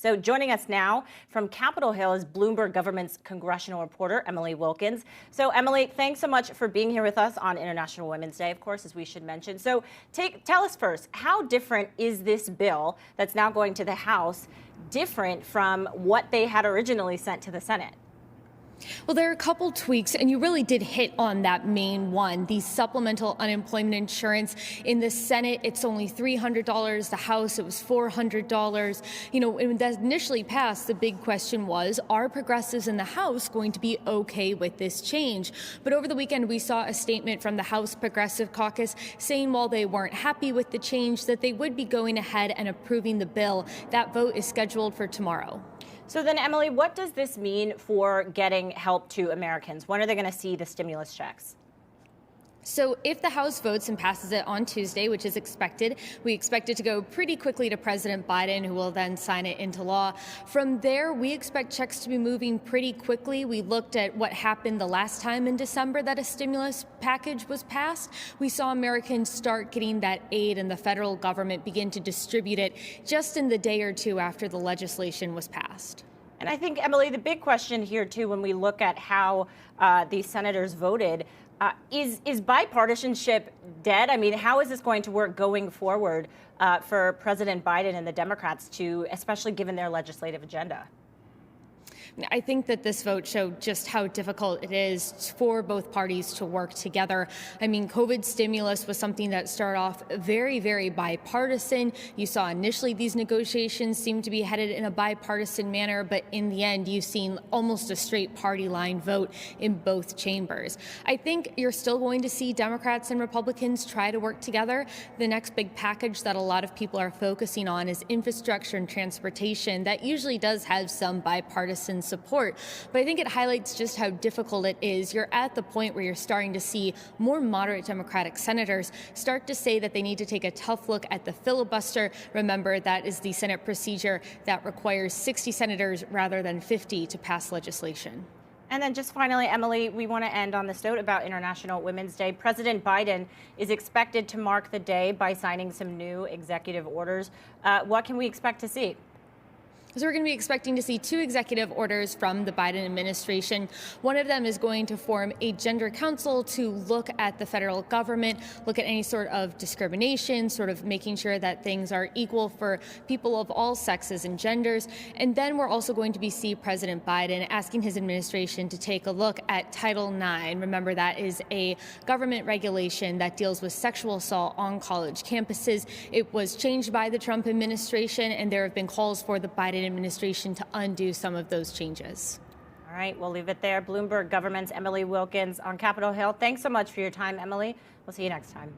So joining us now from Capitol Hill is Bloomberg government's congressional reporter, Emily Wilkins. So Emily, thanks so much for being here with us on International Women's Day, of course, as we should mention. So tell us first, how different is this bill that's now going to the House different from what they had originally sent to the Senate? Well, there are a couple tweaks, and you really did hit on that main one, the supplemental unemployment insurance. In the Senate, it's only $300. The House, it was $400. When that initially passed, the big question was, are progressives in the House going to be okay with this change? But over the weekend, we saw a statement from the House Progressive Caucus saying while they weren't happy with the change, that they would be going ahead and approving the bill. That vote is scheduled for tomorrow. So then, Emily, what does this mean for getting help to Americans? When are they going to see the stimulus checks? So if the House votes and passes it on Tuesday, which is expected, we expect it to go pretty quickly to President Biden, who will then sign it into law. From there, we expect checks to be moving pretty quickly. We looked at what happened the last time in December that a stimulus package was passed. We saw Americans start getting that aid and the federal government begin to distribute it just in the day or two after the legislation was passed. And I think, Emily, the big question here, too, when we look at how these senators voted, is bipartisanship dead? I mean, how is this going to work going forward for President Biden and the Democrats to, especially given their legislative agenda? I think that this vote showed just how difficult it is for both parties to work together. I mean, COVID stimulus was something that started off very, very bipartisan. You saw initially these negotiations seemed to be headed in a bipartisan manner, but in the end, you've seen almost a straight party line vote in both chambers. I think you're still going to see Democrats and Republicans try to work together. The next big package that a lot of people are focusing on is infrastructure and transportation. That usually does have some bipartisan support, but I think it highlights just how difficult it is. You're at the point where you're starting to see more moderate Democratic senators start to say that they need to take a tough look at the filibuster. Remember, that is the Senate procedure that requires 60 senators rather than 50 to pass legislation. And then just finally, Emily, we want to end on this note about International Women's Day. President Biden is expected to mark the day by signing some new executive orders. What can we expect to see? So we're going to be expecting to see 2 executive orders from the Biden administration. One of them is going to form a gender council to look at the federal government, look at any sort of discrimination, sort of making sure that things are equal for people of all sexes and genders. And then we're also going to see President Biden asking his administration to take a look at Title IX. Remember, that is a government regulation that deals with sexual assault on college campuses. It was changed by the Trump administration, and there have been calls for the Biden administration to undo some of those changes. All right, we'll leave it there. Bloomberg government's Emily Wilkins on Capitol Hill. Thanks so much for your time, Emily. We'll see you next time.